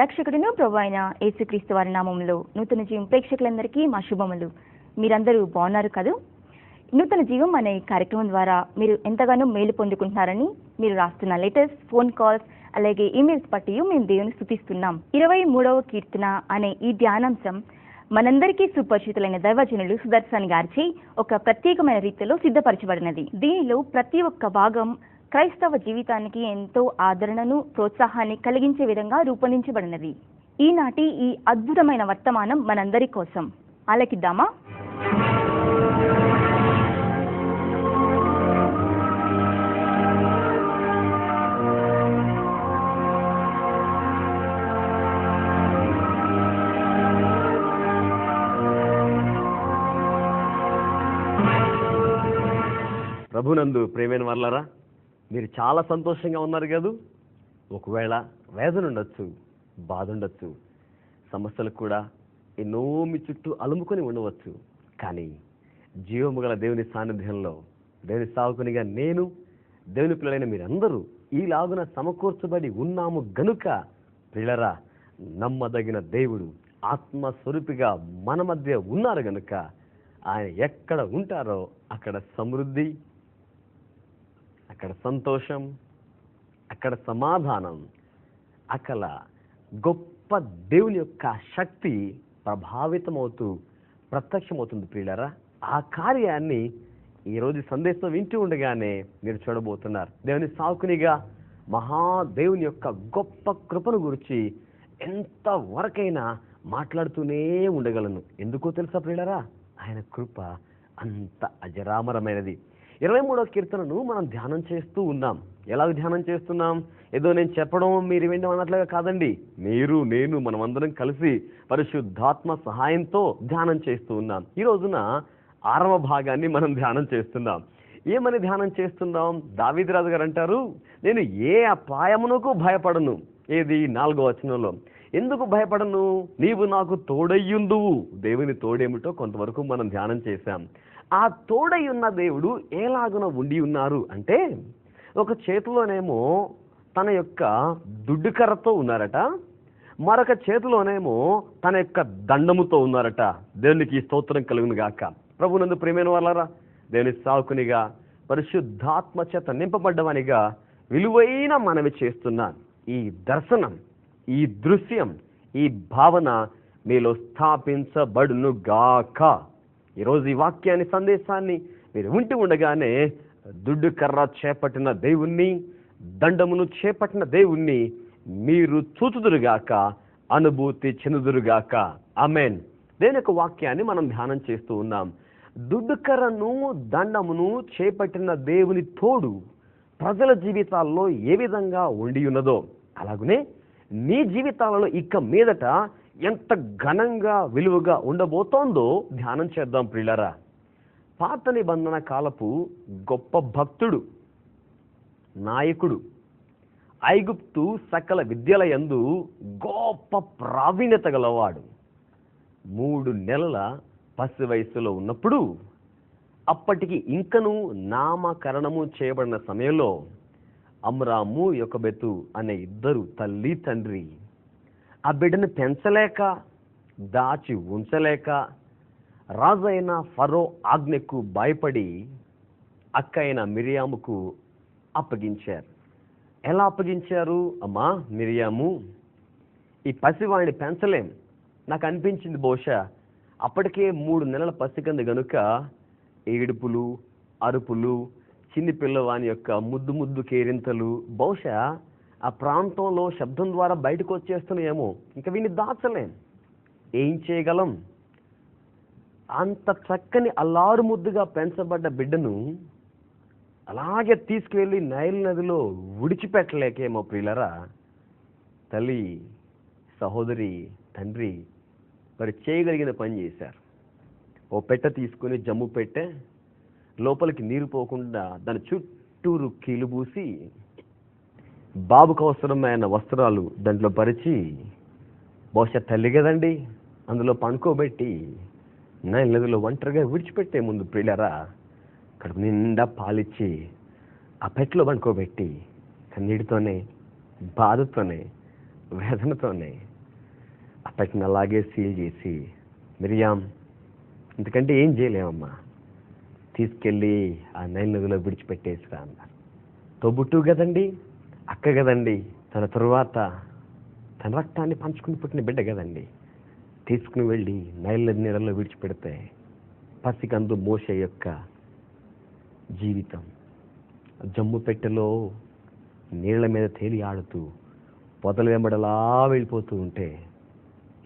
రక్షకుడును ప్రభువైన యేసుక్రీస్తు వారి నామములో నూతన జీవం ప్రేక్షకులందరికీ మా శుభములు. మీరందరూ బాగున్నారు కదూ? నూతన జీవం అనే కార్యక్రమం ద్వారా మీరు ఎంతగానో మేలు పొందుకుంటున్నారని మీరు రాస్తున్న లెటర్స్, ఫోన్ కాల్స్, అలాగే ఈమెయిల్స్ బట్టి మేము దేవుని స్తుతిస్తున్నాం. 23వ కీర్తన అనే ఈ ధ్యానాంశం మనందరికీ సుపరిచితులైన దైవజనులు సుదర్శన్ గారిచే ఒక ప్రత్యేకమైన రీతిలో సిద్ధపరచబడినది. దీనిలో ప్రతి ఒక్క భాగం క్రైస్తవ జీవితానికి ఎంతో ఆదరణను, ప్రోత్సాహాన్ని కలిగించే విధంగా రూపొందించబడినది. ఈనాటి ఈ అద్భుతమైన వర్తమానం మనందరి కోసం. ఆలకిద్దామా? ప్రభునందు ప్రేమైన వాళ్ళారా, మీరు చాలా సంతోషంగా ఉన్నారు కదూ? ఒకవేళ వేదన ఉండొచ్చు, బాధ ఉండొచ్చు, సమస్యలు కూడా ఎన్నో మీ చుట్టూ అలుముకొని ఉండవచ్చు. కానీ జీవము గల దేవుని సాన్నిధ్యంలో దేవుని సావుకునిగా నేను, దేవుని పిల్లలైన మీరందరూ ఈలాగున సమకూర్చబడి ఉన్నాము గనుక పిల్లరా, నమ్మదగిన దేవుడు ఆత్మస్వరూపిగా మన మధ్య ఉన్నారు గనుక ఆయన ఎక్కడ ఉంటారో అక్కడ సమృద్ధి, అక్కడ సంతోషం, అక్కడ సమాధానం, అక్కడ గొప్ప దేవుని యొక్క శక్తి ప్రభావితమవుతూ ప్రత్యక్షమవుతుంది. ప్రియులారా, ఆ కార్యాన్ని ఈరోజు సందేశం వింటూ ఉండగానే మీరు చూడబోతున్నారు. దేవుని సాకునిగా మహాదేవుని యొక్క గొప్ప కృపను గురించి ఎంతవరకైనా మాట్లాడుతూనే ఉండగలను. ఎందుకో తెలుసా ప్రియులారా? ఆయన కృప అంత అజరామరమైనది. 23వ కీర్తనను మనం ధ్యానం చేస్తూ ఉన్నాం. ఎలా ధ్యానం చేస్తున్నాం? ఏదో నేను చెప్పడం మీరు వినడం అన్నట్లుగా కాదండి. మీరు, నేను, మనమందరం కలిసి పరిశుద్ధాత్మ సహాయంతో ధ్యానం చేస్తూ ఉన్నాం. ఈ రోజున 6వ భాగాన్ని మనం ధ్యానం చేస్తున్నాం. ఏమని ధ్యానం చేస్తున్నాం? దావీదు రాజు గారు అంటారు, నేను ఏ అపాయమునకు భయపడను. ఏది? 4వ వచనంలో. ఎందుకు భయపడను? నీవు నాకు తోడయ్యుందువు. దేవుని తోడేమిటో కొంతవరకు మనం ధ్యానం చేశాం. ఆ తోడై ఉన్న దేవుడు ఎలాగున ఉండి ఉన్నారు అంటే, ఒక చేతిలోనేమో తన యొక్క దుడ్డుకర్రతో ఉన్నారట, మరొక చేతిలోనేమో తన యొక్క దండముతో ఉన్నారట. దేవునికి స్తోత్రం కలుగును గాక. ప్రభునందు ప్రియమైన వాళ్ళారా, దేవుని సాకునిగా పరిశుద్ధాత్మ చేత నింపబడ్డవనిగా విలువైన మనవి చేస్తున్నాను. ఈ దర్శనం, ఈ దృశ్యం, ఈ భావన మీలో స్థాపించబడును గాక. ఈరోజు ఈ వాక్యాన్ని, సందేశాన్ని మీరు వింటూ ఉండగానే దుడ్డు కర్ర చేపట్టిన దేవుణ్ణి, దండమును చేపట్టిన దేవుణ్ణి మీరు చూచుదురుగాక, అనుభూతి చెందుదురుగాక. ఆమేన్. దేని యొక్క వాక్యాన్ని మనం ధ్యానం చేస్తూ ఉన్నాం. దుడ్డు కర్రను, దండమును చేపట్టిన దేవుని తోడు ప్రజల జీవితాల్లో ఏ విధంగా ఉండి ఉన్నదో అలాగనే నీ జీవితాలలో ఇక మీదట ఎంత ఘనంగా, విలువగా ఉండబోతోందో ధ్యానం చేద్దాం ప్రియులారా. పాత నిబంధన కాలపు గొప్ప భక్తుడు, నాయకుడు, ఐగుప్తు సకల విద్యల యందు గొప్ప ప్రావీణ్యత గలవాడు. 3 నెలల పసి వయసులో ఉన్నప్పుడు, అప్పటికి ఇంకను నామకరణము చేయబడిన సమయంలో అమ్రాము, యొకెబెతు అనే 2 తల్లి తండ్రి ఆ బిడ్డను పెంచలేక, దాచి ఉంచలేక రాజు అయిన ఫరో ఆజ్ఞకు భయపడి అక్క అయిన మిరియాముకు అప్పగించారు. ఎలా అప్పగించారు? అమ్మా మిరియాము, ఈ పసివాడిని పెంచలేం. నాకు అనిపించింది బహుశా అప్పటికే 3 నెలల పసి కింద గనుక ఏడుపులు, అరుపులు, చిన్ని పిల్లవాని యొక్క ముద్దు ముద్దు కేరింతలు బహుశా ఆ ప్రాంతంలో శబ్దం ద్వారా బయటకు వచ్చేస్తున్నాయేమో. ఇంకా వీడిని దాచలేం. ఏం చేయగలం? అంత చక్కని అల్లారు ముద్దుగా పెంచబడ్డ బిడ్డను అలాగే తీసుకువెళ్ళి నైల్ నదిలో విడిచిపెట్టలేకేమో ప్రియులరా. తల్లి, సహోదరి, తండ్రి మరి చేయగలిగిన పని చేశారు. ఓ పెట్టె తీసుకుని, జమ్ము పెట్టె, లోపలికి నీరు పోకుండా దాని చుట్టూరు కీలుబూసి బాబుకు అవసరమైన వస్త్రాలు దాంట్లో పరిచి, బహుశా తల్లి కదండి, అందులో పండుకోబెట్టి నైల్ నదిలో ఒంటరిగా విడిచిపెట్టే ముందు ప్రియులారా కడుపు నిండా పాలిచ్చి ఆ పెట్టెలో పండుకోబెట్టి కన్నీటితోనే, బాధతోనే, వేదనతోనే పెట్టిన అలాగే సీల్ చేసి, మిరియాం ఎందుకంటే ఏం చేయలేమమ్మా, తీసుకెళ్ళి ఆ నైల్ నదిలో విడిచిపెట్టేసిరా అన్నారు. తోబుట్టు కదండి, అక్క కదండి, తన తరువాత తన రక్తాన్ని పంచుకుని పుట్టిన బిడ్డ కదండి, తీసుకుని వెళ్ళి నైల్ నది నీళ్ళలో విడిచిపెడితే పసికందు మోషే యొక్క జీవితం జమ్ము పెట్టెలో నీళ్ల మీద తేలి ఆడుతూ పొదల వెంబడలా వెళ్ళిపోతూ ఉంటే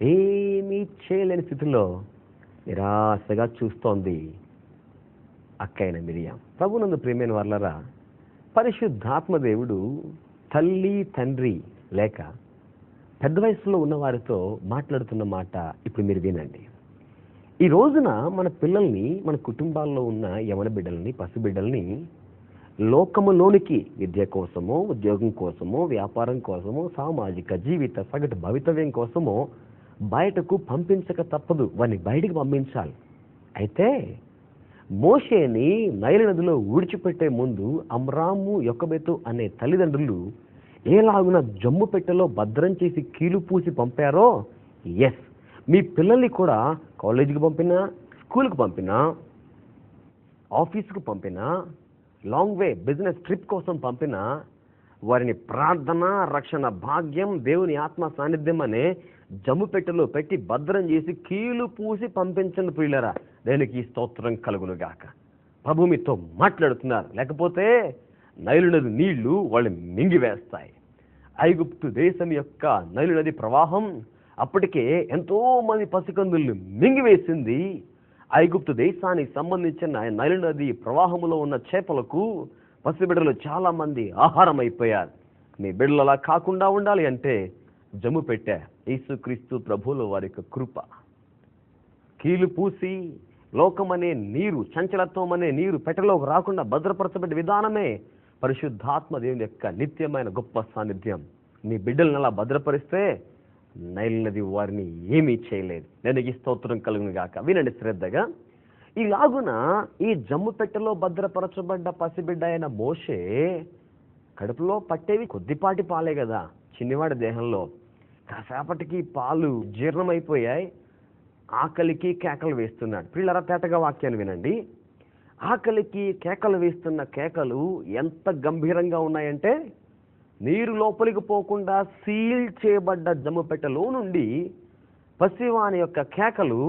ఏమీ చేయలేని స్థితిలో నిరాశగా చూస్తోంది అక్కైన మిరియాం. ప్రభునందు ప్రియమైన వాళ్ళరా, పరిశుద్ధాత్మదేవుడు తల్లి తండ్రి లేక పెద్ద వయసులో ఉన్న వారితో మాట్లాడుతున్న మాట ఇప్పుడు మీరు వినండి. ఈ రోజున మన పిల్లల్ని, మన కుటుంబాల్లో ఉన్న యవన బిడ్డల్ని, పసిబిడ్డల్ని లోకములోనికి విద్య కోసమో, ఉద్యోగం కోసమో, వ్యాపారం కోసమో, సామాజిక జీవిత సగటు భవితవ్యం కోసమో బయటకు పంపించక తప్పదు. వారిని బయటికి పంపించాలి. అయితే మోషేని నైలు నదిలో ఊడ్చిపెట్టే ముందు అమ్రాము, యొకబెతు అనే తల్లిదండ్రులు ఏలాగున జమ్ము పెట్టెలో భద్రం చేసి కీలు పూసి పంపారో, ఎస్, మీ పిల్లల్ని కూడా కాలేజీకి పంపినా, స్కూల్కి పంపినా, ఆఫీస్కి పంపినా, లాంగ్ వే బిజినెస్ ట్రిప్ కోసం పంపినా వారిని ప్రార్థన, రక్షణ భాగ్యం, దేవుని ఆత్మ సాన్నిధ్యం అనే జమ్ము పెట్టెలో పెట్టి భద్రం చేసి కీలు పూసి పంపించండి ప్రియులరా. దేనికి స్తోత్రం కలుగును గాక. ప్రభు మీతో మాట్లాడుతున్నారు. లేకపోతే నైలు నది నీళ్లు వాళ్ళని మింగివేస్తాయి. ఐగుప్తు దేశం యొక్క నైలు నది ప్రవాహం అప్పటికే ఎంతో మంది పసికందుల్ని మింగివేసింది. ఐగుప్తు దేశానికి సంబంధించిన నైలు నది ప్రవాహంలో ఉన్న చేపలకు పసిబిడ్డలు చాలా మంది ఆహారం అయిపోయారు. మీ బిడ్డలు అలా కాకుండా ఉండాలి అంటే జమ్ము పెట్టే యేసుక్రీస్తు ప్రభువుల వారి యొక్క కృప, కీలు పూసి లోకమనే నీరు, చంచలత్వం అనే నీరు పెట్టెలోకి రాకుండా భద్రపరచబడ్డ విధానమే పరిశుద్ధాత్మ దేవుని యొక్క నిత్యమైన గొప్ప సాన్నిధ్యం. మీ బిడ్డలను అలా భద్రపరిస్తే నైల్ నది వారిని ఏమీ చేయలేదు. నేను ఈ స్తోత్రం కలుగును గాక. వినండి శ్రద్ధగా. ఇలాగున ఈ జమ్ము పెట్టెలో భద్రపరచబడ్డ పసిబిడ్డ అయిన మోషే కడుపులో పట్టేవి కొద్దిపాటి పాలే కదా, చిన్నవాడి దేహంలో. కాసేపటికి పాలు జీర్ణమైపోయాయి. ఆకలికి కేకలు వేస్తున్నాడు. పిల్లల తేటగా వాక్యాన్ని వినండి. ఆకలికి కేకలు వేస్తున్న కేకలు ఎంత గంభీరంగా ఉన్నాయంటే, నీరు లోపలికి పోకుండా సీల్ చేయబడ్డ జమ్ము పెట్టెలో నుండి పసివాని యొక్క కేకలు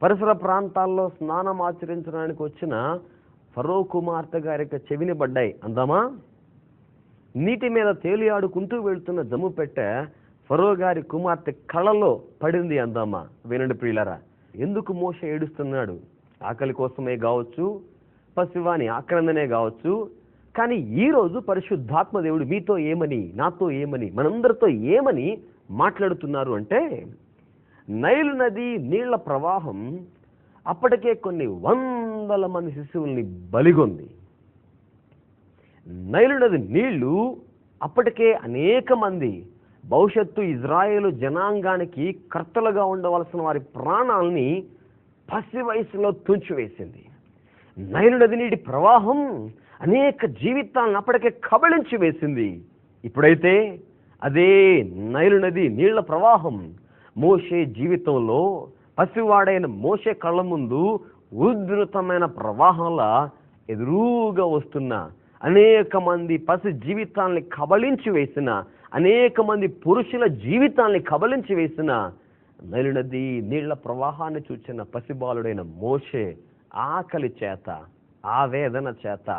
పరిసర ప్రాంతాల్లో స్నానం ఆచరించడానికి వచ్చిన ఫరో కుమార్తె గారి యొక్క చెవిని పడ్డాయి. అందామా? నీటి మీద తేలియాడుకుంటూ వెళ్తున్న జమ్ము పెట్టె ఫరో గారి కుమార్తె కళ్ళలో పడింది. అందామా? వినండి ప్రియులారా. ఎందుకు మోషే ఏడుస్తున్నాడు? ఆకలి కోసమే కావచ్చు, పసివాని ఆక్రందనే కావచ్చు. కానీ ఈరోజు పరిశుద్ధాత్మ దేవుడు మీతో ఏమని, నాతో ఏమని, మనందరితో ఏమని మాట్లాడుతున్నారు అంటే, నైలు నది నీళ్ల ప్రవాహం అప్పటికే కొన్ని వందల మంది శిశువుల్ని బలిగొంది. నైలు నది నీళ్లు అప్పటికే అనేక మంది భవిష్యత్తు ఇజ్రాయేలు జనాంగానికి కర్తలుగా ఉండవలసిన వారి ప్రాణాలని పసి వయసులో తుంచివేసింది. నైలు నది నీటి ప్రవాహం అనేక జీవితాలను అప్పటికే కబళించి వేసింది. ఇప్పుడైతే అదే నైలు నది నీళ్ల ప్రవాహం మోషే జీవితంలో పసివాడైన మోషే కళ్ళ ముందు ఉధృతమైన ప్రవాహంలా ఎదురుగా వస్తున్న అనేక మంది పసి జీవితాలని కబళించి వేసిన, అనేక మంది పురుషుల జీవితాన్ని కబళించి వేసిన నైలు నది నీళ్ల ప్రవాహాన్ని చూచిన పసిబాలుడైన మోషే ఆకలి చేత, ఆవేదన చేత,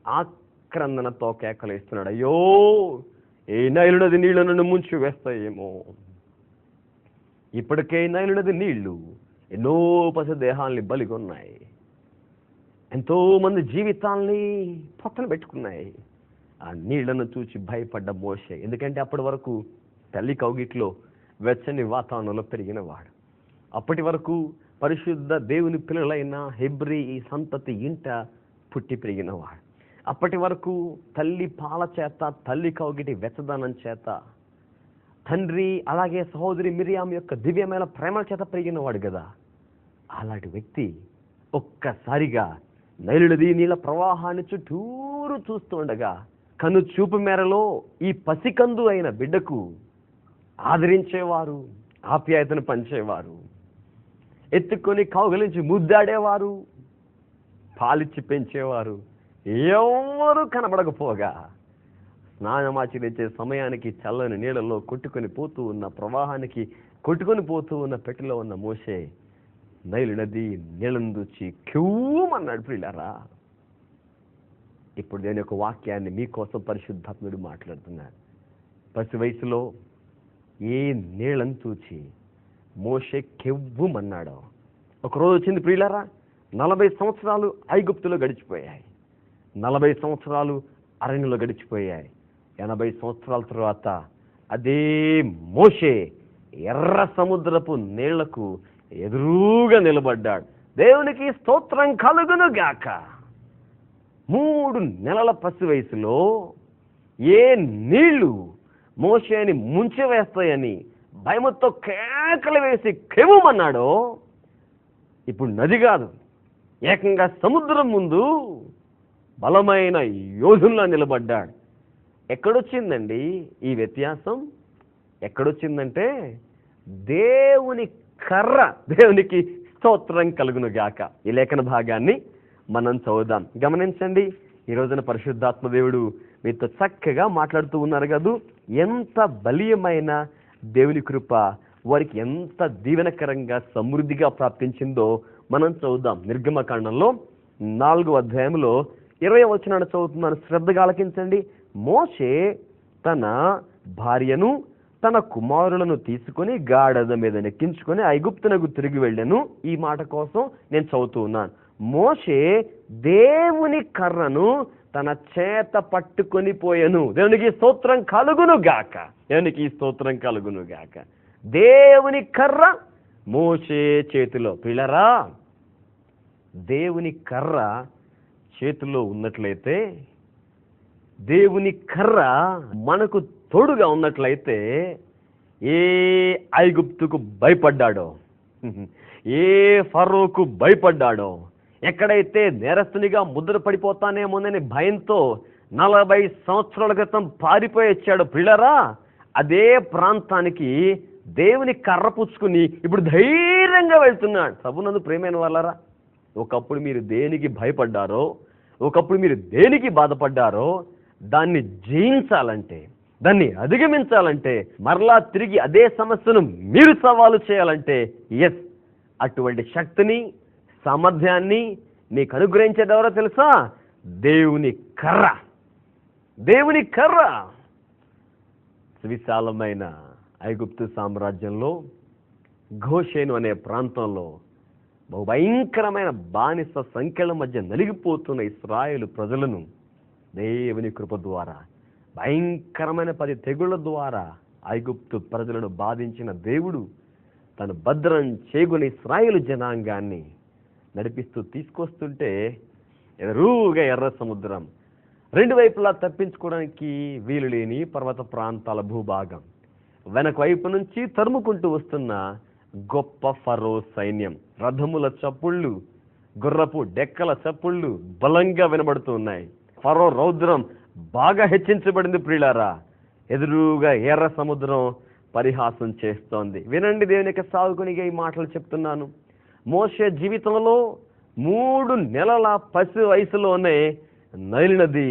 ఆక్రందనతో కేకలేస్తున్నాడు. అయ్యో, ఏ నైలు నది నీళ్లు నన్ను ముంచి వేస్తాయేమో. ఇప్పటికే నైలు నది నీళ్లు ఎన్నో పసి దేహాల్ని బలిగొన్నాయి. ఎంతో మంది జీవితాల్ని పక్కన పెట్టుకున్నాయి. ఆ నీళ్లను చూసి భయపడ్డ మోషే, ఎందుకంటే అప్పటి వరకు తల్లి కౌగిట్లో వెచ్చని వాతావరణంలో పెరిగిన వాడు. అప్పటి వరకు పరిశుద్ధ దేవుని పిల్లలైన హెబ్రీ ఈ సంతతి ఇంట పుట్టి పెరిగిన వాడు. అప్పటి వరకు తల్లి పాల చేత, తల్లి కౌగిటి వెచ్చదనం చేత, తండ్రి అలాగే సహోదరి మిరియాం యొక్క దివ్యమైన ప్రేమల చేత పెరిగిన వాడు కదా. అలాంటి వ్యక్తి ఒక్కసారిగా నైలు నది నీళ్ళ ప్రవాహాన్ని చుట్టూరు చూస్తూ ఉండగా కను చూపు మేరలో ఈ పసికందు అయిన బిడ్డకు ఆదరించేవారు, ఆప్యాయతను పంచేవారు, ఎత్తుకొని కౌగిలించి ముద్దాడేవారు, పాలిచ్చి పెంచేవారు. ఎవరు కనబడకపోగా స్నానమాచరించే సమయానికి చల్లని నీళ్ళలో కొట్టుకొని పోతూ ఉన్న ప్రవాహానికి కొట్టుకొని పోతూ ఉన్న పెట్టెలో ఉన్న మోషే నైలు నది నీళ్ళను దూచి క్యూమన్నాడు. ప్రియులారా, ఇప్పుడు నేను ఒక వాక్యాన్ని మీకోసం పరిశుద్ధాత్ముడు మాట్లాడుతున్నాను. పసి వయసులో ఏ నీళ్ళను చూచి మోషే కెవ్వుమన్నాడో ఒకరోజు వచ్చింది. ప్రియులారా, 40 సంవత్సరాలు ఐగుప్తులో గడిచిపోయాయి, 40 సంవత్సరాలు అరణ్యంలో గడిచిపోయాయి. 80 సంవత్సరాల తర్వాత అదే మోషే ఎర్ర సముద్రపు నీళ్లకు ఎదురుగా నిలబడ్డాడు. దేవునికి స్తోత్రం కలుగును గాక. 3 నెలల పసి వయసులో ఏ నీళ్లు మోషేని ముంచివేస్తాయని భయముతో కేకలు వేసి కెవ్వుమన్నాడో ఇప్పుడు నది కాదు, ఏకంగా సముద్రం ముందు బలమైన యోధుల్లా నిలబడ్డాడు. ఎక్కడొచ్చిందండి ఈ వ్యత్యాసం? ఎక్కడొచ్చిందంటే దేవుని కర్ర. దేవునికి స్తోత్రం కలుగును గాక. ఈ లేఖన భాగాన్ని మనం చదువుదాం. గమనించండి, ఈ రోజున పరిశుద్ధాత్మ దేవుడు మీతో చక్కగా మాట్లాడుతూ ఉన్నారు కదూ. ఎంత బలీయమైన దేవుని కృప వారికి ఎంత దీవెనకరంగా సమృద్ధిగా ప్రాప్తించిందో మనం చదువుదాం. నిర్గమకాండంలో 4వ అధ్యాయంలో 20వ వచనాన్ని చదువుతున్నాను, శ్రద్ధగా ఆలకించండి. మోషే తన భార్యను తన కుమారులను తీసుకొని గాడిద మీద నెక్కించుకొని ఐగుప్తునకు తిరిగి వెళ్ళాను. ఈ మాట కోసం నేను చదువుతూ ఉన్నాను. మోషే దేవుని కర్రను తన చేత పట్టుకొని పోయాను. దేవునికి స్తోత్రం కలుగును గాక. దేవునికి స్తోత్రం కలుగును గాక. దేవుని కర్ర మోషే చేతిలో. పిల్లరా, దేవుని కర్ర చేతిలో ఉన్నట్లయితే, దేవుని కర్ర మనకు తోడుగా ఉన్నట్లయితే ఏ ఐగుప్తుకు భయపడ్డాడో, ఏ ఫరోకు భయపడ్డాడో, ఎక్కడైతే నేరస్తునిగా ముద్ర పడిపోతానేమోనని భయంతో 40 సంవత్సరాల క్రితం పారిపోయి వచ్చాడో పిల్లరా, అదే ప్రాంతానికి దేవుని కర్ర పుచ్చుకుని ఇప్పుడు ధైర్యంగా వెళ్తున్నాడు. ప్రభునందు ప్రియమైన వాళ్ళరా, ఒకప్పుడు మీరు దేనికి భయపడ్డారో, ఒకప్పుడు మీరు దేనికి బాధపడ్డారో, దాన్ని జయించాలంటే, దాన్ని అధిగమించాలంటే, మరలా తిరిగి అదే సమస్యను మీరు సవాలు చేయాలంటే, ఎస్, అటువంటి శక్తిని సామర్థ్యాన్ని మీకు అనుగ్రహించేది ఎవరో తెలుసా? దేవుని కర్ర. దేవుని కర్ర. విశాలమైన ఐగుప్తు సామ్రాజ్యంలో గోషేను అనే ప్రాంతంలో భయంకరమైన బానిస సంఖ్యల మధ్య నలిగిపోతున్న ఇశ్రాయేలు ప్రజలను దేవుని కృప ద్వారా, భయంకరమైన 10 తెగుళ్ల ద్వారా ఐగుప్తు ప్రజలను బాధించిన దేవుడు తను భద్రం చేగుని ఇశ్రాయేలు జనాంగాన్ని నడిపిస్తూ తీసుకొస్తుంటే ఎదురుగా ఎర్ర సముద్రం, 2 వైపులా తప్పించుకోవడానికి వీలు లేని పర్వత ప్రాంతాల భూభాగం, వెనక వైపు నుంచి తరుముకుంటూ వస్తున్న గొప్ప ఫరో సైన్యం, రథముల చప్పుళ్ళు, గుర్రపు డెక్కల చప్పుళ్ళు బలంగా వినబడుతూ ఉన్నాయి. ఫరో రౌద్రం బాగా హెచ్చించబడింది. ప్రియులారా, ఎదురుగా ఎర్ర సముద్రం పరిహాసం చేస్తోంది. వినండి, దేవుని యొక్క సాగుకునిగా ఈ మాటలు చెప్తున్నాను. మోషే జీవితంలో 3 నెలల పసి వయసులోనే నైలు నది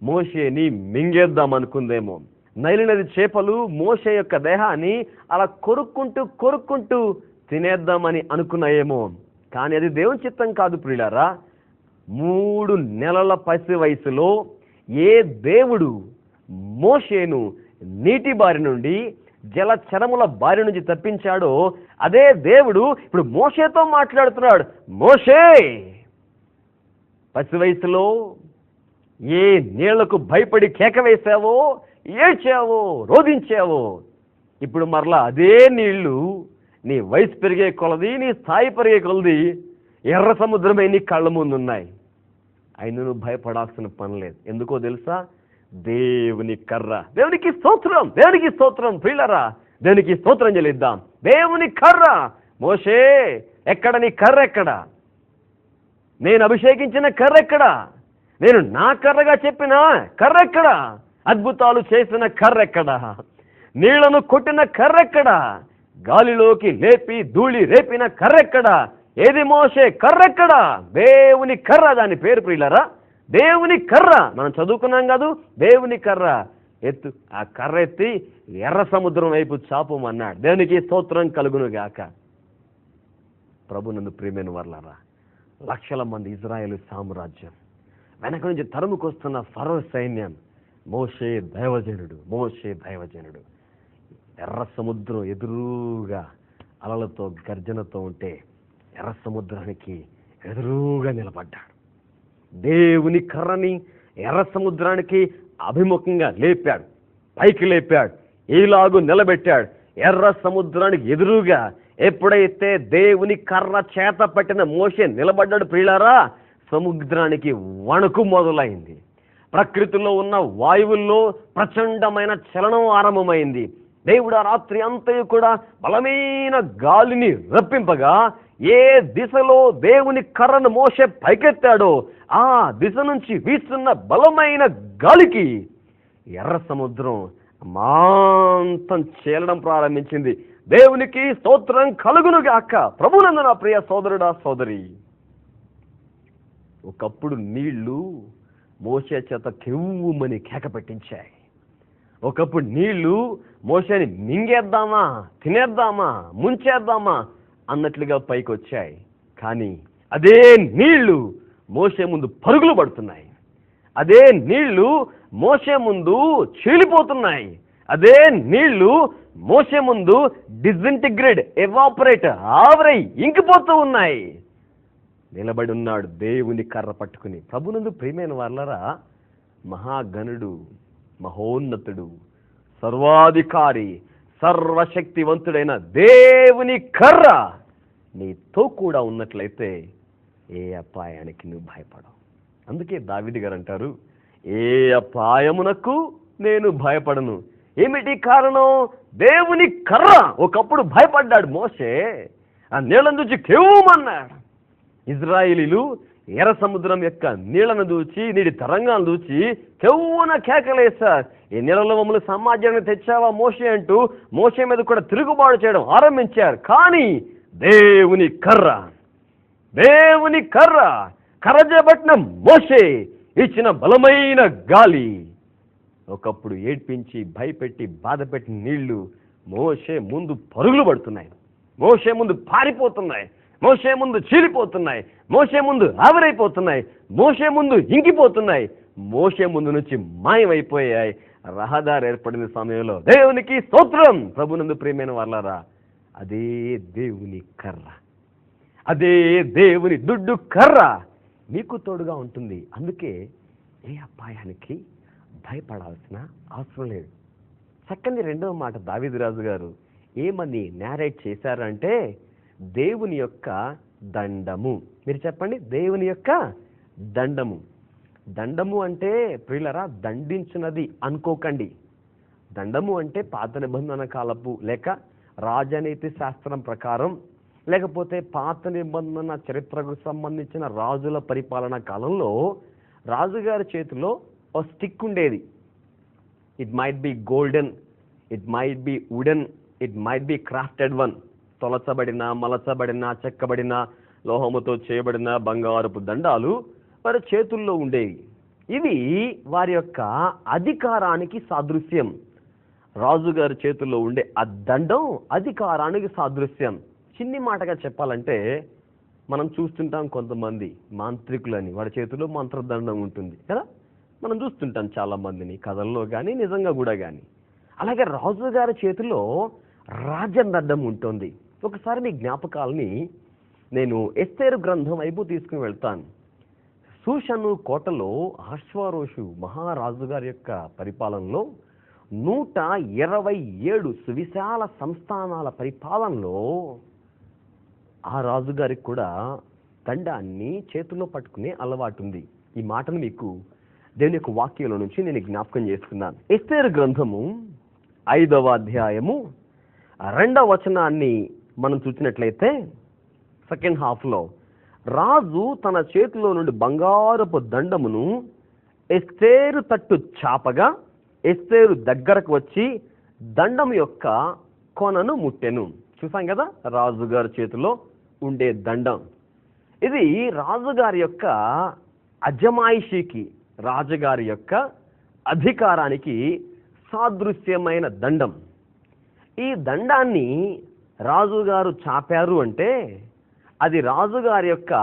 మోషేని మింగేద్దాం అనుకుందేమో. నైలు నది చేపలు మోషే యొక్క దేహాన్ని అలా కొరుక్కుంటూ తినేద్దామని అనుకున్నాయేమో. కానీ అది దేవుని చిత్తం కాదు ప్రియులారా. 3 నెలల పసి వయసులో ఏ దేవుడు మోషేను నీటి బారి నుండి, జలచరముల బారి నుంచి తప్పించాడో అదే దేవుడు ఇప్పుడు మోషేతో మాట్లాడుతున్నాడు. మోషే, పసి వయసులో ఏ నీళ్లకు భయపడి కేక వేశావో, ఏడ్చావో, రోధించావో, ఇప్పుడు మరలా అదే నీళ్లు నీ వయసు పెరిగే కొలది, నీ స్థాయి పెరిగే కొలది ఎర్ర సముద్రమే నీ కళ్ళ ముందున్నాయి. అయినా నువ్వు భయపడాల్సిన పని లేదు. ఎందుకో తెలుసా? దేవుని కర్ర. దేవునికి స్తోత్రం, దేవునికి స్తోత్రం. ప్రియులారా, దేవునికి స్తోత్రం చెల్లిద్దాం. దేవుని కర్ర. మోషే, ఎక్కడ నీ కర్ర? ఎక్కడ నేను అభిషేకించిన కర్ర? ఎక్కడ నేను నా కర్రగా చెప్పిన కర్ర? ఎక్కడ అద్భుతాలు చేసిన కర్ర? ఎక్కడ నీళ్లను కొట్టిన కర్ర? ఎక్కడ గాలిలోకి లేపి ధూళి రేపిన కర్రెక్కడా? ఏది మోషే కర్రెక్కడా? దేవుని కర్ర, దాని పేరు ప్రియులారా, దేవుని కర్ర. మనం చదువుకున్నాం కాదు, దేవుని కర్ర ఎత్తు, ఆ కర్ర ఎత్తి ఎర్ర సముద్రం వైపు చాపమన్నాడు. దేవునికి స్తోత్రం కలుగును గాక. ప్రభునందు ప్రియమైన వర్లారా, లక్షల మంది ఇజ్రాయేలు సామ్రాజ్యం వెనక నుంచి తరుముకొస్తున్న ఫరో సైన్యం, మోషే దైవజనుడు ఎర్ర సముద్రం ఎదురుగా అలలతో గర్జనతో ఉంటే ఎర్ర సముద్రానికి ఎదురుగా నిలబడ్డాడు. దేవుని కర్రని ఎర్ర సముద్రానికి అభిముఖంగా లేపాడు, పైకి లేపాడు, ఈలాగు నిలబెట్టాడు. ఎర్ర సముద్రానికి ఎదురుగా ఎప్పుడైతే దేవుని కర్ర చేత పట్టిన మోషే నిలబడ్డాడు ప్రియులారా, సముద్రానికి వణుకు మొదలైంది. ప్రకృతిలో ఉన్న వాయువుల్లో ప్రచండమైన చలనం ఆరంభమైంది. దేవుడు ఆ రాత్రి అంతయు కూడా బలమైన గాలిని రప్పింపగా, ఏ దిశలో దేవుని కర్రను మోషే పైకెత్తాడో ఆ దిశ నుంచి వీస్తున్న బలమైన గాలికి ఎర్ర సముద్రం మాంతం చేరడం ప్రారంభించింది. దేవునికి స్తోత్రం కలుగును గాక. ప్రభునందు నా ప్రియ సోదరుడా సోదరి, ఒకప్పుడు నీళ్లు మోషే చేత కెవ్వుమని కేక పెట్టించాయి. ఒకప్పుడు నీళ్లు మోషేని మింగేద్దామా, తినేద్దామా, ముంచేద్దామా అన్నట్లుగా పైకి వచ్చాయి. కానీ అదే నీళ్లు మోషే ముందు పరుగులు పడుతున్నాయి. అదే నీళ్లు మోషే ముందు చీలిపోతున్నాయి. అదే నీళ్లు మోషే ముందు డిసింటిగ్రేట్, ఎవాపరేట్, ఆవిరై ఇంకిపోతూ ఉన్నాయి. నిలబడి ఉన్నాడు దేవుని కర్ర పట్టుకుని. ప్రభునందు ప్రియమైన వాళ్ళరా, మహాగణుడు, మహోన్నతుడు, సర్వాధికారి, సర్వశక్తివంతుడైన దేవుని కర్ర నీతో కూడా ఉన్నట్లయితే ఏ అపాయానికి నువ్వు భయపడవు. అందుకే దావీదు గారు అంటారు, ఏ అపాయమునకు నేను భయపడను. ఏమిటి కారణం? దేవుని కర్ర. ఒకప్పుడు భయపడ్డాడు మోషే, ఆ నీళ్ళను చూచి కెవ్వుమన్నాడు. ఇజ్రాయేలీలు ఎర్ర సముద్రం యొక్క నీళ్లను దూచి, నీటి తరంగాలను దూచి కెవ్వున కేకలేశారు. ఈ నీళ్ళలో మమ్మల్ని సమాజాన్ని తెచ్చావా మోషే అంటూ మోషే మీద కూడా తిరుగుబాటు చేయడం ఆరంభించారు. కానీ దేవుని కర్ర కర్రజబట్టిన మోషే ఇచ్చిన బలమైన గాలి ఒకప్పుడు ఏడ్పించి భయపెట్టి బాధపెట్టిన నీళ్లు మోషే ముందు పరుగులు పడుతున్నాయి, మోషే ముందు పారిపోతున్నాయి, మోషే ముందు చీలిపోతున్నాయి, మోషే ముందు ఆవిరైపోతున్నాయి, మోషే ముందు ఇంకిపోతున్నాయి, మోషే ముందు నుంచి మాయమైపోయాయి. రహదారి ఏర్పడిన సమయంలో దేవునికి స్తోత్రం. ప్రభునందు ప్రియమైన వాళ్ళారా, అదే దేవుని కర్ర, అదే దేవుని దుడ్డు కర్ర మీకు తోడుగా ఉంటుంది. అందుకే ఏ అపాయానికి భయపడాల్సిన అవసరం లేదు. చక్కని రెండవ మాట దావీదు రాజు గారు ఏమని నేరేట్ చేశారంటే, దేవుని యొక్క దండము. మీరు చెప్పండి, దేవుని యొక్క దండము. దండము అంటే ప్రియులరా, దండించినది అనుకోకండి. దండము అంటే పాత నిబంధన కాలపు లేక రాజనీతి శాస్త్రం ప్రకారం, లేకపోతే పాత నిబంధన చరిత్రకు సంబంధించిన రాజుల పరిపాలన కాలంలో రాజుగారి చేతిలో ఒక స్టిక్ ఉండేది. It might be golden, it might be wooden, it might be crafted one. తొలచబడిన, మలచబడిన, చెక్కబడిన, లోహముతో చేయబడిన బంగారపు దండాలు వారి చేతుల్లో ఉండేవి. ఇవి వారి యొక్క అధికారానికి సాదృశ్యం. రాజుగారి చేతుల్లో ఉండే ఆ దండం అధికారానికి సాదృశ్యం. చిన్ని మాటగా చెప్పాలంటే, మనం చూస్తుంటాం కొంతమంది మాంత్రికులని, వాడి చేతిలో మంత్రదండం ఉంటుంది కదా, మనం చూస్తుంటాం చాలా మందిని కథల్లో కానీ నిజంగా కూడా కానీ. అలాగే రాజుగారి చేతిలో రాజదండం ఉంటుంది. ఒకసారి మీ జ్ఞాపకాలని నేను ఎస్తేరు గ్రంథం వైపు తీసుకుని వెళ్తాను. షూషను కోటలో అహష్వేరోషు మహారాజు గారి యొక్క పరిపాలనలో 127 సువిశాల సంస్థానాల పరిపాలనలో ఆ రాజుగారికి కూడా దండాన్ని చేతిలో పట్టుకునే అలవాటు ఉంది. ఈ మాటను మీకు దేవుని యొక్క వాక్యంలో నుంచి నేను జ్ఞాపకం చేస్తున్నాను. ఎస్తేరు గ్రంథము 5వ అధ్యాయము 2వ వచనాన్ని మనం చూసినట్లయితే, సెకండ్ హాఫ్లో రాజు తన చేతిలో నుండి బంగారపు దండమును ఎస్తేరు తట్టు చాపగా ఎస్తేరు దగ్గరకు వచ్చి దండం యొక్క కొనను ముట్టెను. చూసాం కదా, రాజుగారి చేతిలో ఉండే దండం. ఇది రాజుగారి యొక్క అజమాయిషీకి, రాజుగారి యొక్క అధికారానికి సాదృశ్యమైన దండం. ఈ దండాన్ని రాజుగారు చాపారు అంటే అది రాజుగారి యొక్క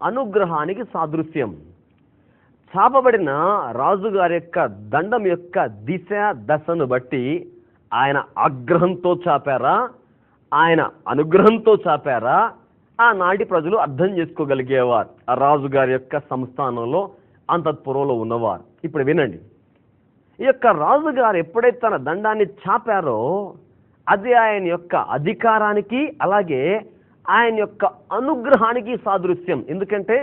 అనుగ్రహానికి సాదృశ్యం. చాపబడిన రాజుగారి యొక్క దండం యొక్క దిశ దశను బట్టి ఆయన ఆగ్రహంతో చాపారా, ఆయన అనుగ్రహంతో చాపారా, ఆనాటి ప్రజలు అర్థం చేసుకోగలిగేవారు, ఆ రాజుగారి యొక్క సంస్థానంలో అంతఃపురంలో ఉన్నవారు. ఇప్పుడు వినండి, ఈ యొక్క రాజుగారు ఎప్పుడైతే తన దండాన్ని చాపారో అది ఆయన యొక్క అధికారానికి అలాగే ఆయన యొక్క అనుగ్రహానికి సాదృశ్యం. ఎందుకంటే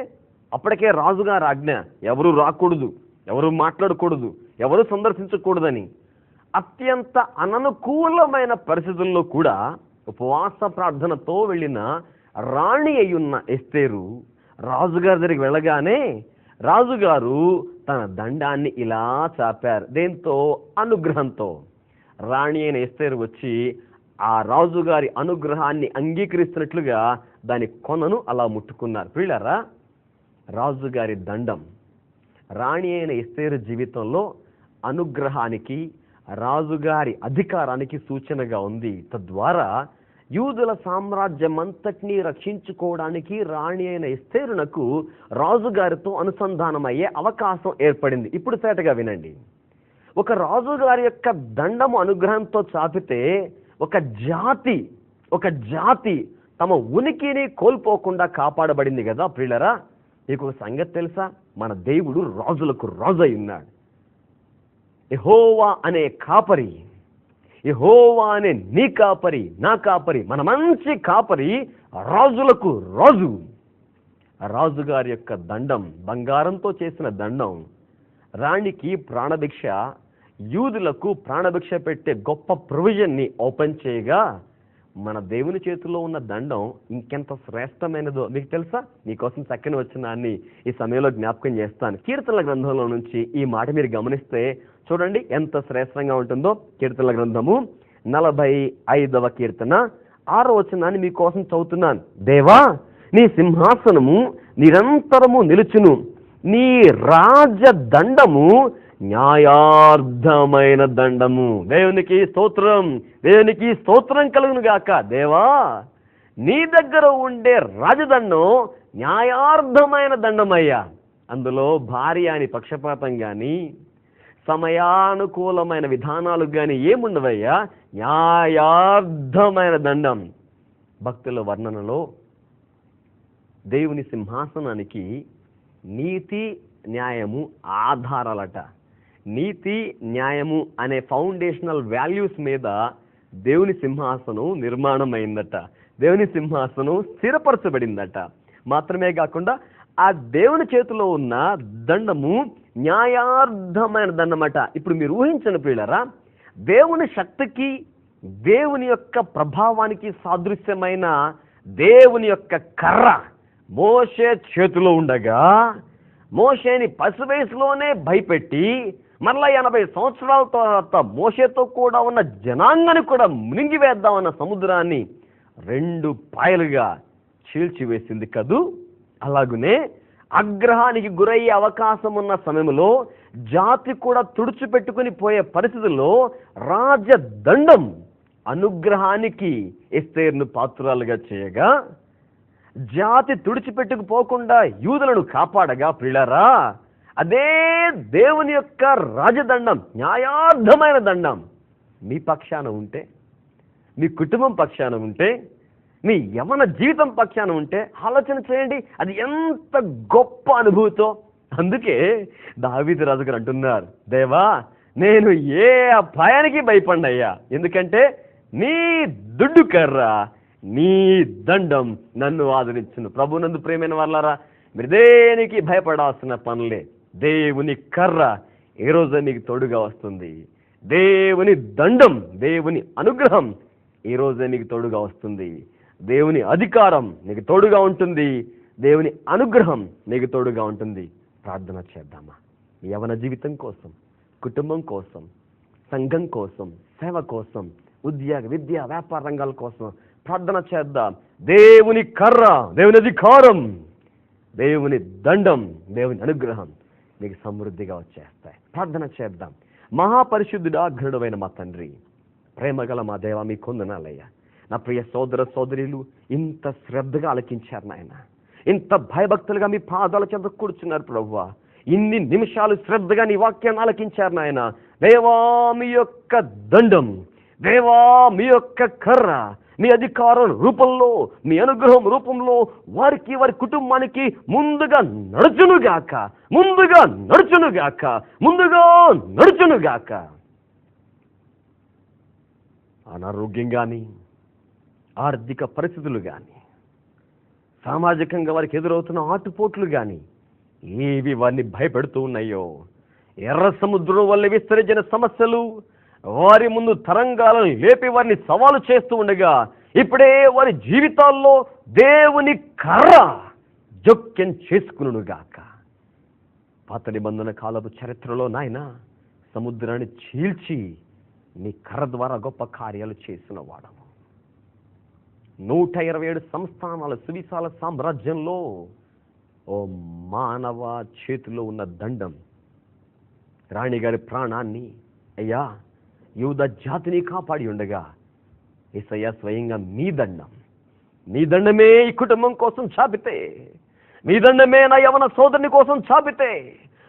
అప్పటికే రాజుగారి ఆజ్ఞ, ఎవరు రాకూడదు, ఎవరు మాట్లాడకూడదు, ఎవరు సందర్శించకూడదని. అత్యంత అననుకూలమైన పరిస్థితుల్లో కూడా ఉపవాస ప్రార్థనతో వెళ్ళిన రాణి అయ్యున్న ఎస్తేరు రాజుగారి దగ్గరికి వెళ్ళగానే రాజుగారు తన దండాన్ని ఇలా చాపారు. దేంతో? అనుగ్రహంతో. రాణి అయిన ఎస్తేరు వచ్చి ఆ రాజుగారి అనుగ్రహాన్ని అంగీకరిస్తున్నట్లుగా దాని కొనను అలా ముట్టుకున్నారు. ప్రియులారా, రాజుగారి దండం రాణి అయిన ఎస్తేరు జీవితంలో అనుగ్రహానికి, రాజుగారి అధికారానికి సూచనగా ఉంది. తద్వారా యూదుల సామ్రాజ్యమంతటినీ రక్షించుకోవడానికి రాణి అయిన ఎస్తేరునకు రాజుగారితో అనుసంధానమయ్యే అవకాశం ఏర్పడింది. ఇప్పుడు సేటగా వినండి, ఒక రాజుగారి యొక్క దండము అనుగ్రహంతో చాపితే ఒక జాతి తమ ఉనికిని కోల్పోకుండా కాపాడబడింది కదా. ప్రియులరా, మీకు ఒక సంగతి తెలుసా? మన దేవుడు రాజులకు రాజు అయి ఉన్నాడు. యెహోవా అనే కాపరి, యెహోవా అనే నీ కాపరి, నా కాపరి, మన మంచి కాపరి, రాజులకు రాజు. రాజుగారి యొక్క దండం, బంగారంతో చేసిన దండం, రాణికి ప్రాణభిక్ష, యూదులకు ప్రాణభిక్ష పెట్టే గొప్ప ప్రొవిజన్ని ఓపెన్ చేయగా మన దేవుని చేతిలో ఉన్న దండం ఇంకెంత శ్రేష్టమైనదో మీకు తెలుసా? మీకోసం చక్కని వచ్చినాన్ని ఈ సమయంలో జ్ఞాపకం చేస్తాను. కీర్తనల గ్రంథంలో నుంచి ఈ మాట మీరు గమనిస్తే చూడండి ఎంత శ్రేష్టంగా ఉంటుందో. కీర్తనల గ్రంథము 45వ కీర్తన 6వ వచనాన్ని మీకోసం చదువుతున్నాను. దేవా, నీ సింహాసనము నిరంతరము నిలుచును, నీ రాజదండము న్యాయార్థమైన దండము. దేవునికి స్తోత్రం, దేవునికి స్తోత్రం కలుగును గాక. దేవా, నీ దగ్గర ఉండే రాజదండం న్యాయార్థమైన దండమయ్యా. అందులో భార్య అని పక్షపాతం కానీ సమయానుకూలమైన విధానాలు కానీ ఏముండవయ్యా, న్యాయార్థమైన దండం. భక్తుల వర్ణనలో దేవుని సింహాసనానికి నీతి న్యాయము ఆధారాలట. నీతి న్యాయము అనే ఫౌండేషనల్ వాల్యూస్ మీద దేవుని సింహాసనం నిర్మాణం అయిందట, దేవుని సింహాసనం స్థిరపరచబడిందట. మాత్రమే కాకుండా ఆ దేవుని చేతిలో ఉన్న దండము న్యాయార్థమైన దండమట. ఇప్పుడు మీరు ఊహించండి ప్రియులారా, దేవుని శక్తికి, దేవుని యొక్క ప్రభావానికి సాదృశ్యమైన దేవుని యొక్క కర్ర మోషే చేతిలో ఉండగా, మోషేని పసి వయసులోనే భయపెట్టి మరలా 80 సంవత్సరాల తర్వాత మోషేతో కూడా ఉన్న జనాంగాన్ని కూడా మునిగివేద్దామన్న సముద్రాన్ని 2 పాయలుగా చీల్చివేసింది కదూ. అలాగునే ఆగ్రహానికి గురయ్యే అవకాశం ఉన్న సమయంలో, జాతి కూడా తుడిచిపెట్టుకుని పోయే పరిస్థితుల్లో రాజదండం అనుగ్రహానికి ఎస్తేరును పాత్రురాలుగా చేయగా, జాతి తుడిచిపెట్టుకుపోకుండా యూదులను కాపాడగా, ప్రియులారా, అదే దేవుని యొక్క రాజదండం, న్యాయార్థమైన దండం మీ పక్షాన ఉంటే, మీ కుటుంబం పక్షాన ఉంటే, మీ యవన జీవితం పక్షాన ఉంటే ఆలోచన చేయండి, అది ఎంత గొప్ప అనుభూతో. అందుకే దావీదు రాజు గారు అంటున్నారు, దేవా, నేను ఏ అపాయానికి భయపడ్డయ్యా, ఎందుకంటే నీ దుడ్డు కర్ర, నీ దండం నన్ను ఆదరించును. ప్రభునందు ప్రియమైన వాళ్ళారా, మీరు దేనికి భయపడాల్సిన పనులే. దేవుని కర్ర ఏ రోజు నీకు తోడుగా వస్తుంది. దేవుని దండం, దేవుని అనుగ్రహం ఈ రోజే నీకు తోడుగా వస్తుంది. దేవుని అధికారం నీకు తోడుగా ఉంటుంది. దేవుని అనుగ్రహం నీకు తోడుగా ఉంటుంది. ప్రార్థన చేద్దామా? యవన జీవితం కోసం, కుటుంబం కోసం, సంఘం కోసం, సేవ కోసం, ఉద్యోగ, విద్య, వ్యాపార రంగాల కోసం ప్రార్థన చేద్దాం. దేవుని కర్ర, దేవుని అధికారం, దేవుని దండం, దేవుని అనుగ్రహం మీకు సమృద్ధిగా వచ్చేస్తాయి. ప్రార్థన చేద్దాం. మహాపరిశుద్ధుడా, ఘనుడైన మా తండ్రి, ప్రేమగల మా దేవ, మీ కొందనాలయ్యా. నా ప్రియ సోదర సోదరులు ఇంత శ్రద్ధగా ఆలకించారు నాయన, ఇంత భయభక్తులుగా మీ పాదాల చెంత కూర్చున్నారు ప్రభువా. ఇన్ని నిమిషాలు శ్రద్ధగా నీ వాక్యాన్ని ఆలకించారు నాయన. దేవా మీ యొక్క దండం, దేవా మీ యొక్క కర్ర, మీ అధికారం రూపంలో, మీ అనుగ్రహం రూపంలో వారికి, వారి కుటుంబానికి ముందుగా నడుచునుగాక, ముందుగా నడుచునుగాక, ముందుగా నడుచునుగాక. అనారోగ్యం కానీ, ఆర్థిక పరిస్థితులు కానీ, సామాజికంగా వారికి ఎదురవుతున్న ఆటుపోట్లు కానీ ఏవి వారిని భయపెడుతూ ఉన్నాయో, ఎర్ర సముద్రం వల్ల విస్తరించిన సమస్యలు వారి ముందు తరంగాలను లేపి వారిని సవాలు చేస్తూ ఉండగా, ఇప్పుడే వారి జీవితాల్లో దేవుని కర్ర జోక్యం చేసుకునుగాక. పాత నిబంధన కాలపు చరిత్రలో నాయన సముద్రాన్ని చీల్చి నీ కర్ర ద్వారా గొప్ప కార్యాలు చేసిన వాడము. 127 సంస్థానాల సువిశాల సామ్రాజ్యంలో ఓ మానవ చేతిలో ఉన్న దండం రాణిగారి ప్రాణాన్ని అయ్యా యూదా జాతిని కాపాడి ఉండగా, యేసయ్య స్వయంగా మీ దండమే ఈ కుటుంబం కోసం చాపితే, మీ దండమే నా యవన సోదరుని కోసం చాపితే,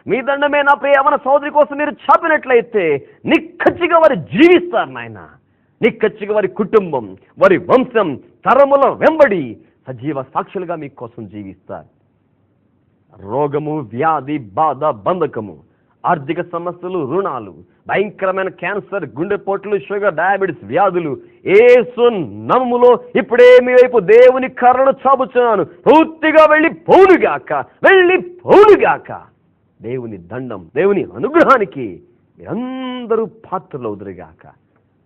మీ దండమే నా ప్రియ యవన సోదరి కోసం మీరు చాపినట్లయితే నిక్కచ్చిగా వారు జీవిస్తారు నాయన. నిక్కచ్చిగా వారి కుటుంబం, వారి వంశం తరముల వెంబడి సజీవ సాక్షులుగా మీ కోసం జీవిస్తారు. రోగము, వ్యాధి, బాధ, బంధకము, ఆర్థిక సమస్యలు, రుణాలు, భయంకరమైన క్యాన్సర్, గుండెపోట్లు, షుగర్, డయాబెటిస్ వ్యాధులు యేసు నామములో ఇప్పుడే మీ వైపు దేవుని కర్రను చాపుచున్నాను. పూర్తిగా వెళ్ళి పోనుగాక. దేవుని దండం, దేవుని అనుగ్రహానికి మీరందరూ పాత్రలవుదురుగాక.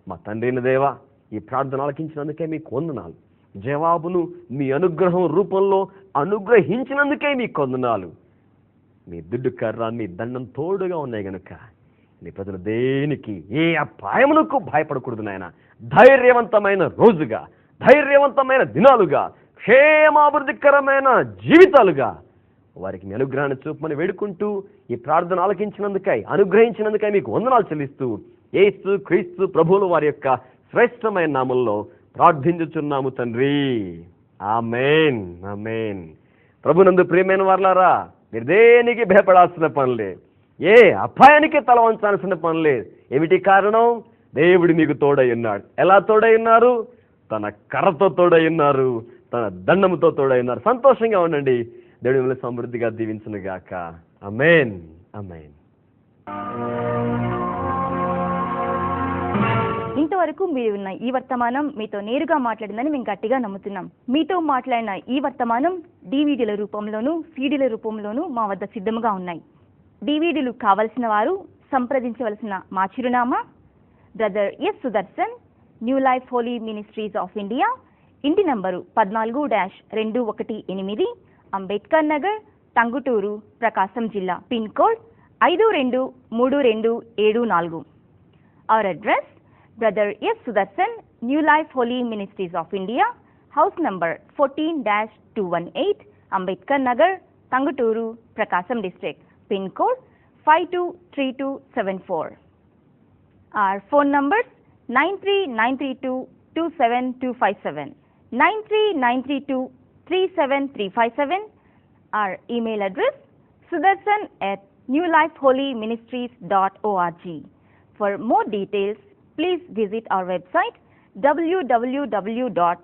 మా తండ్రిని దేవా, ఈ ప్రార్థన ఆలకించినందుకే మీకు వందనాలు. జవాబును మీ అనుగ్రహం రూపంలో అనుగ్రహించినందుకే మీకు వందనాలు. మీ దుడ్డు కర్ర, మీ దండం తోడుగా ఉన్నాయి గనుక నీ ప్రజలు దేనికి, ఏ అపాయమునకు భయపడకూడదు నాయన. ధైర్యవంతమైన రోజుగా, ధైర్యవంతమైన దినాలుగా, క్షేమాభివృద్ధికరమైన జీవితాలుగా వారికి మీ అనుగ్రహాన్ని చూపమని వేడుకుంటూ ఈ ప్రార్థన ఆలకించినందుకై, అనుగ్రహించినందుకై మీకు వందనాలు చెల్లిస్తూ యేసు క్రీస్తు ప్రభువుల వారి యొక్క శ్రేష్టమైన నామంలో ప్రార్థించుచున్నాము తండ్రి. ఆమేన్, ఆమేన్. ప్రభునందు ప్రియమైన వారలారా, మీరు దేనికి భయపడాల్సిన పనిలే, ఏ అపాయానికి తల వంచాల్సిన పనిలే. ఏమిటి కారణం? దేవుడు మీకు తోడై ఉన్నాడు. ఎలా తోడై ఉన్నారు? తన కర్రతో తోడై ఉన్నారు, తన దండముతో తోడై ఉన్నారు. సంతోషంగా ఉండండి. దేవుడు మిమ్మల్ని సమృద్ధిగా దీవించునుగాక. ఆమేన్, ఆమేన్. ఇంతవరకు మీరు ఉన్న ఈ వర్తమానం మీతో నేరుగా మాట్లాడిందని మేము గట్టిగా నమ్ముతున్నాం. మీతో మాట్లాడిన ఈ వర్తమానం డివిడీల రూపంలోనూ, సీడీల రూపంలోనూ మా వద్ద సిద్ధంగా ఉన్నాయి. డివిడీలు కావలసిన వారు సంప్రదించవలసిన మా చిరునామా brother S Sudarshan, new life holy ministries of India, ఇంటి నంబరు 14-218, అంబేద్కర్ నగర్, టంగుటూరు, ప్రకాశం జిల్లా. Pin code 523274. Our address Brother S. Sudarshan, New Life Holy Ministries of India, house number 14-218, Ambedkar Nagar, Tanguturu, Prakasam district, pin code 523274. Our phone numbers 93932-27257, 93932-37357. Our email address sudarshan@newlifeholyministries.org. For more details, please visit our website www.newlifeholyministries.org.